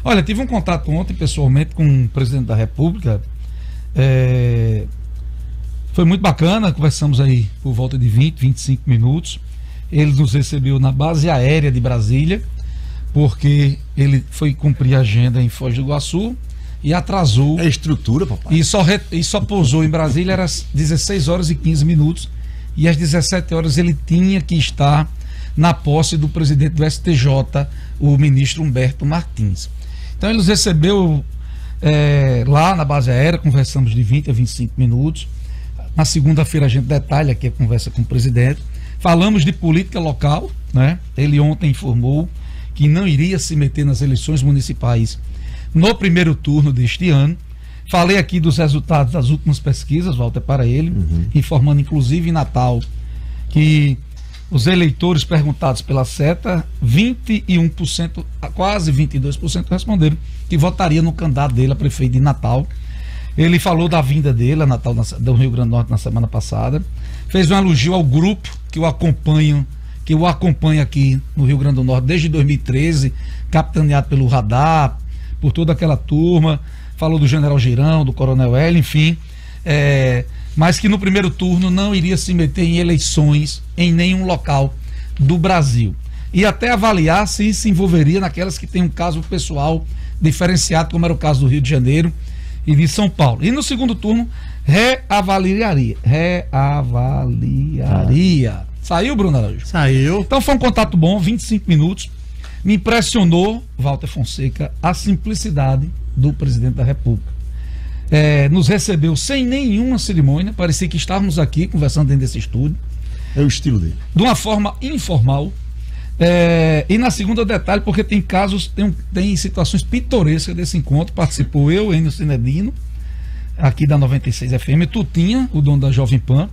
Olha, tive um contato ontem pessoalmente com o presidente da República. Foi muito bacana, conversamos aí por volta de 25 minutos. Ele nos recebeu na base aérea de Brasília, porque ele foi cumprir a agenda em Foz do Iguaçu e atrasou. É estrutura, papai. E só pousou em Brasília, era às 16 horas e 15 minutos. E às 17 horas ele tinha que estar na posse do presidente do STJ, o ministro Humberto Martins. Então ele nos recebeu lá na base aérea, conversamos de 20 a 25 minutos. Na segunda-feira a gente detalha aqui a conversa com o presidente. Falamos de política local, né? Ele ontem informou que não iria se meter nas eleições municipais no primeiro turno deste ano. Falei aqui dos resultados das últimas pesquisas, Walter, para ele, informando inclusive em Natal que os eleitores perguntados pela Seta, 21%, quase 22% responderam que votaria no candidato dele a prefeito de Natal. Ele falou da vinda dele a Natal do Rio Grande do Norte na semana passada, fez um elogio ao grupo que o acompanha aqui no Rio Grande do Norte desde 2013, capitaneado pelo Radar, por toda aquela turma. Falou do General Girão, do Coronel Hélio, enfim, mas que no primeiro turno não iria se meter em eleições em nenhum local do Brasil. E até avaliar se se envolveria naquelas que tem um caso pessoal diferenciado, como era o caso do Rio de Janeiro e de São Paulo. E no segundo turno, reavaliaria. Saiu, Bruno Araújo? Saiu. Então foi um contato bom, 25 minutos. Me impressionou, Walter Fonseca, a simplicidade do presidente da República. Nos recebeu sem nenhuma cerimônia, parecia que estávamos aqui conversando dentro desse estúdio. É o estilo dele. De uma forma informal. E na segunda detalhe, porque tem casos, tem situações pitorescas desse encontro. Participou eu, Enio Cinedino, aqui da 96 FM, Tutinha, o dono da Jovem Pan.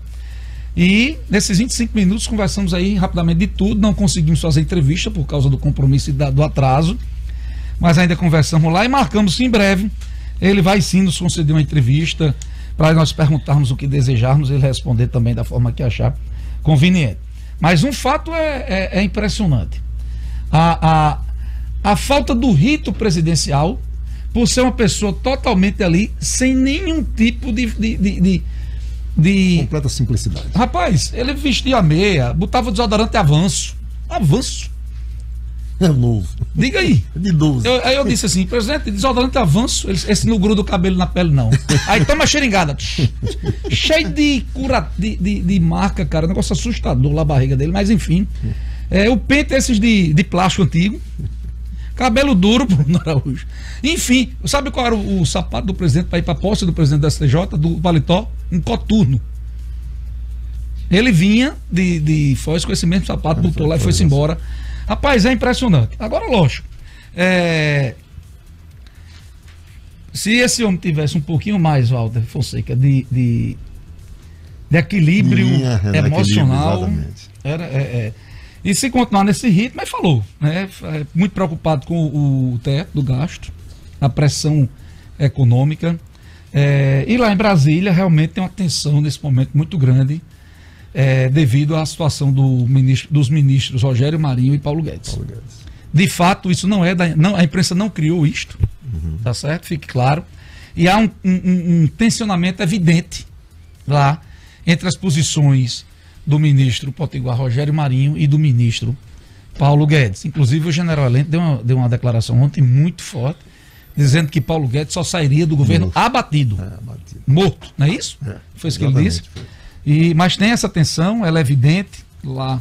E nesses 25 minutos conversamos aí rapidamente de tudo. Não conseguimos fazer entrevista por causa do compromisso e do atraso, mas ainda conversamos lá e marcamos que em breve ele vai sim nos conceder uma entrevista para nós perguntarmos o que desejarmos, ele responder também da forma que achar conveniente. Mas um fato é impressionante. A falta do rito presidencial, por ser uma pessoa totalmente ali, sem nenhum tipo de completa simplicidade. Rapaz, ele vestia a meia, botava desodorante Avanço. É novo. Diga aí. De 12. Aí eu disse assim, presidente, desodorante Avanço, esse não gruda o cabelo na pele, não. Aí toma a xeringada. Cheio de marca, cara. Um negócio assustador lá a barriga dele, mas enfim. O pente esses de plástico antigo. Cabelo duro, Bruno Araújo. Enfim, sabe qual era o sapato do presidente para ir para a posse do presidente da STJ, do paletó? Um coturno. Ele vinha de Foz com esse mesmo sapato, botou lá e foi-se embora. Rapaz, é impressionante. Agora, lógico, se esse homem tivesse um pouquinho mais, Walter Fonseca, de equilíbrio emocional, e se continuar nesse ritmo, aí falou, né? Muito preocupado com o teto do gasto, a pressão econômica. E lá em Brasília realmente tem uma tensão nesse momento muito grande, devido à situação dos ministros Rogério Marinho e Paulo Guedes. De fato, isso não a imprensa não criou isto, tá certo? Fique claro. E há um tensionamento evidente lá entre as posições do ministro Potiguar Rogério Marinho e do ministro Paulo Guedes. Inclusive o general Heleno deu uma declaração ontem muito forte, dizendo que Paulo Guedes só sairia do governo abatido. Morto, não é isso? Foi isso que ele disse. Mas tem essa tensão, ela é evidente lá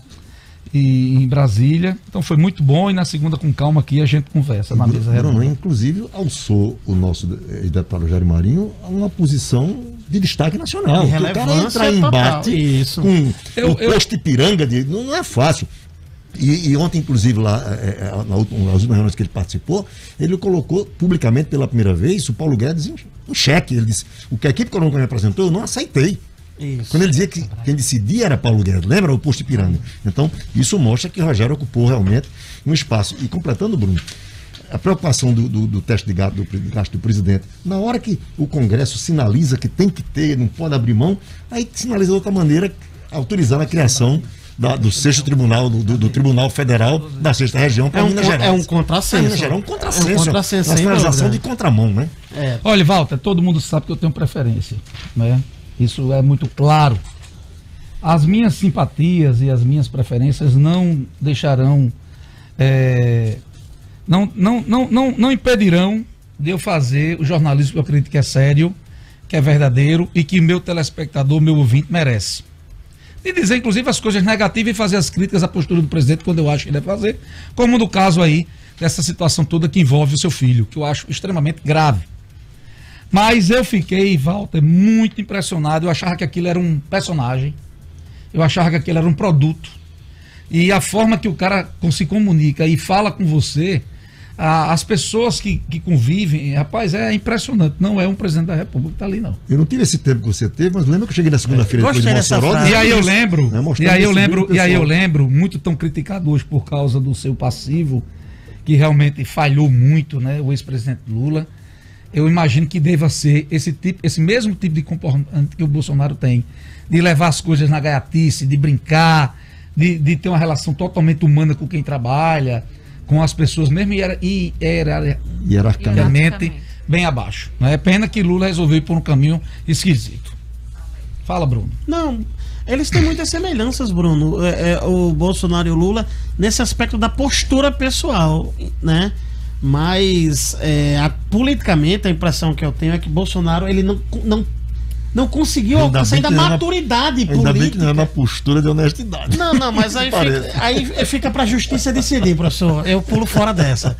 em Brasília. Então foi muito bom, e na segunda, com calma, aqui a gente conversa na mesa redonda. Inclusive alçou o nosso deputado Rogério Marinho a uma posição de destaque nacional. O cara entrar em embate com o posto Ipiranga, não é fácil. E ontem, inclusive, lá, nas últimas reuniões que ele participou, ele colocou publicamente pela primeira vez o Paulo Guedes em xeque. Ele disse: o que a equipe econômica me apresentou, eu não aceitei. Isso. Quando ele dizia que quem decidia era Paulo Guedes, lembra o posto Ipiranga? Então, isso mostra que Rogério ocupou realmente um espaço. E completando, Bruno, a preocupação do teste de gasto do presidente, na hora que o Congresso sinaliza que tem que ter, não pode abrir mão, aí sinaliza de outra maneira, autorizando a criação do 6º Tribunal, do Tribunal Federal da 6ª Região para Minas Gerais. É um contrassenso. Minas Gerais é um contrassenso. Nacionalização de contramão, né? Olha, Walter, todo mundo sabe que eu tenho preferência, né? Isso é muito claro. As minhas simpatias e as minhas preferências não deixarão, não impedirão de eu fazer o jornalismo que eu acredito que é sério, que é verdadeiro e que meu telespectador, meu ouvinte merece. E dizer, inclusive, as coisas negativas e fazer as críticas à postura do presidente quando eu acho que ele deve fazer, como no caso aí dessa situação toda que envolve o seu filho, que eu acho extremamente grave. Mas eu fiquei, Walter, muito impressionado. Eu achava que aquilo era um personagem, eu achava que aquilo era um produto. E a forma que o cara se comunica e fala com você, as pessoas que convivem, rapaz, é impressionante. Não é um presidente da República que está ali, não. Eu não tive esse tempo que você teve, mas lembra que eu cheguei na segunda-feira depois de Mossoró? E aí eu lembro, muito tão criticado hoje por causa do seu passivo, que realmente falhou muito, né, o ex-presidente Lula. Eu imagino que deva ser esse mesmo tipo de comportamento que o Bolsonaro tem, de levar as coisas na gaiatice, de brincar, de ter uma relação totalmente humana com quem trabalha, com as pessoas, mesmo hierarquicamente bem abaixo. Não é pena que Lula resolveu ir por um caminho esquisito. Fala, Bruno. Não, eles têm muitas semelhanças, Bruno, o Bolsonaro e o Lula, nesse aspecto da postura pessoal, né? Mas politicamente a impressão que eu tenho é que Bolsonaro ele não conseguiu alcançar ainda maturidade política. Ainda bem que não é uma postura de honestidade. Não, mas aí fica para a justiça decidir, professor. Eu pulo fora dessa.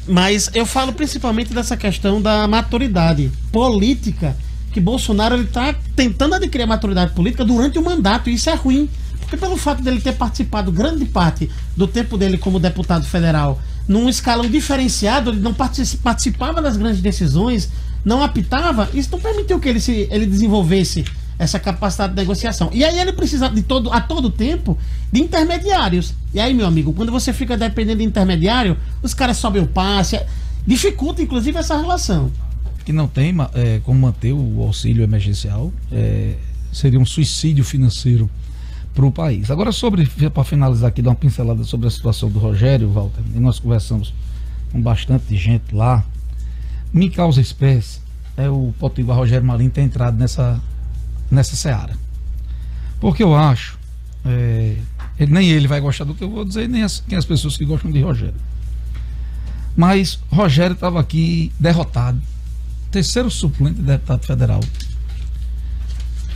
Mas eu falo principalmente dessa questão da maturidade política, que Bolsonaro está tentando adquirir a maturidade política durante o mandato, e isso é ruim. Porque pelo fato dele ter participado grande parte do tempo dele como deputado federal num escalão diferenciado, ele não participava das grandes decisões, não apitava, isso não permitiu que ele desenvolvesse essa capacidade de negociação. E aí ele precisa a todo tempo de intermediários. E aí, meu amigo, quando você fica dependendo de intermediário, os caras sobem o passe, dificulta inclusive essa relação. Que não tem como manter o auxílio emergencial, seria um suicídio financeiro para o país. Agora, para finalizar aqui, dar uma pincelada sobre a situação do Rogério, Walter, e nós conversamos com bastante gente lá, me causa espécie o potiguar Rogério Marinho ter entrado nessa seara. Porque eu acho, nem ele vai gostar do que eu vou dizer, nem as pessoas que gostam de Rogério. Mas Rogério estava aqui derrotado, terceiro suplente de deputado federal.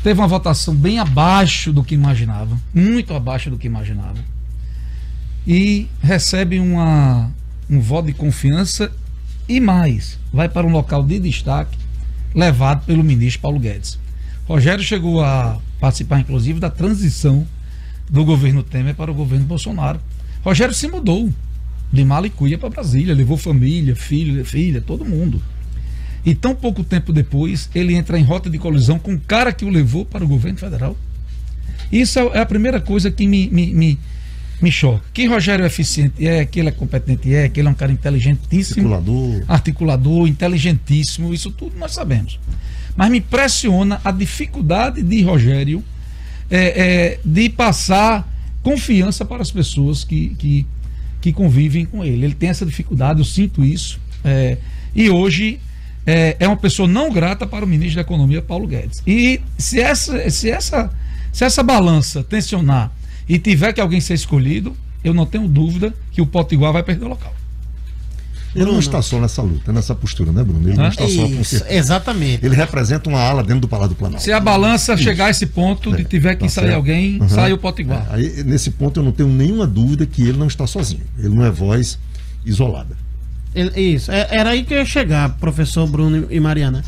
Teve uma votação bem abaixo do que imaginava, muito abaixo do que imaginava. E recebe um voto de confiança e mais, vai para um local de destaque levado pelo ministro Paulo Guedes. Rogério chegou a participar, inclusive, da transição do governo Temer para o governo Bolsonaro. Rogério se mudou de Malicuia para Brasília, levou família, filha, todo mundo. E tão pouco tempo depois, ele entra em rota de colisão com o cara que o levou para o governo federal. Isso é a primeira coisa que me choca. Que Rogério é eficiente, que ele é competente, que ele é um cara inteligentíssimo. Articulador, inteligentíssimo, isso tudo nós sabemos. Mas me impressiona a dificuldade de Rogério de passar confiança para as pessoas que convivem com ele. Ele tem essa dificuldade, eu sinto isso. E hoje é uma pessoa não grata para o ministro da Economia, Paulo Guedes. E se essa balança tensionar e tiver que alguém ser escolhido, eu não tenho dúvida que o Potiguar vai perder o local. Ele não está só nessa luta, nessa postura, né, Bruno? Ele não está só com certeza. Exatamente. Ele representa uma ala dentro do Palácio do Planalto. Se a balança chegar a esse ponto de tiver que sair alguém, sai o Potiguar. Aí, nesse ponto eu não tenho nenhuma dúvida que ele não está sozinho. Ele não é voz isolada. Isso, era aí que eu ia chegar, professor Bruno e Mariana.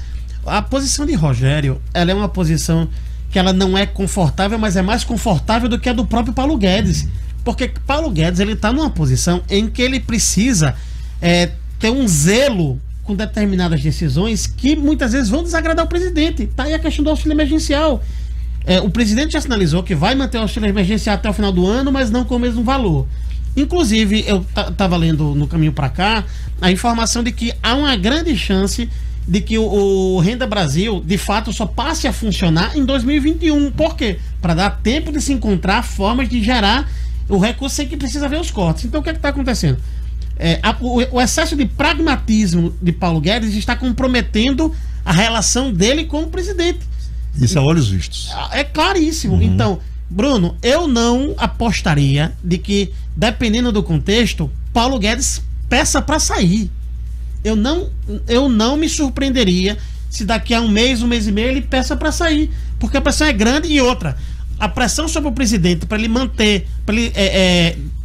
A posição de Rogério, ela é uma posição que ela não é confortável, mas é mais confortável do que a do próprio Paulo Guedes. Porque Paulo Guedes, ele está numa posição em que ele precisa ter um zelo com determinadas decisões que muitas vezes vão desagradar o presidente. Tá aí a questão do auxílio emergencial. O presidente já sinalizou que vai manter o auxílio emergencial até o final do ano, mas não com o mesmo valor. Inclusive, eu estava lendo no caminho para cá a informação de que há uma grande chance de que o Renda Brasil, de fato, só passe a funcionar em 2021. Por quê? Para dar tempo de se encontrar formas de gerar o recurso sem que precisa ver os cortes. Então, o que está acontecendo? O excesso de pragmatismo de Paulo Guedes está comprometendo a relação dele com o presidente. Isso é olhos vistos. É claríssimo. Então, Bruno, eu não apostaria de que, dependendo do contexto, Paulo Guedes peça para sair. Eu não me surpreenderia se daqui a um mês e meio ele peça para sair, porque a pressão é grande. E outra, a pressão sobre o presidente para ele manter, para ele,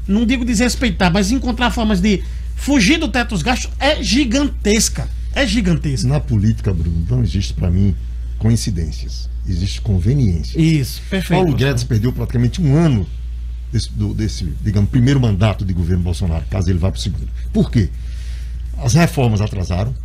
não digo desrespeitar, mas encontrar formas de fugir do teto dos gastos é gigantesca. É gigantesca. Na política, Bruno, não existe para mim coincidências, existe conveniência. Isso, perfeito. Paulo Guedes perdeu praticamente um ano desse, digamos, primeiro mandato de governo Bolsonaro, caso ele vá para o segundo. Por quê? As reformas atrasaram,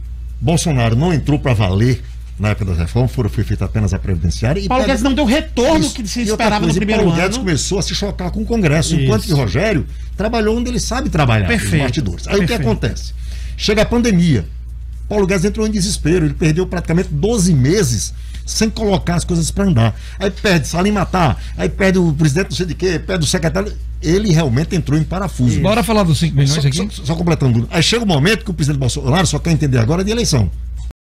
Bolsonaro não entrou para valer na época das reformas, foi feita apenas a previdenciária. Paulo Guedes não deu retorno que se esperava no primeiro ano. Paulo Guedes começou a se chocar com o Congresso, enquanto que Rogério trabalhou onde ele sabe trabalhar, nos bastidores. Aí o que acontece? Chega a pandemia, Paulo Guedes entrou em desespero, ele perdeu praticamente 12 meses sem colocar as coisas para andar. Aí perde Salim Matar, aí perde o presidente não sei de quê, perde o secretário. Ele realmente entrou em parafuso. Bora falar dos 5 milhões aqui? Só completando. Aí chega o momento que o presidente Bolsonaro só quer entender agora de eleição.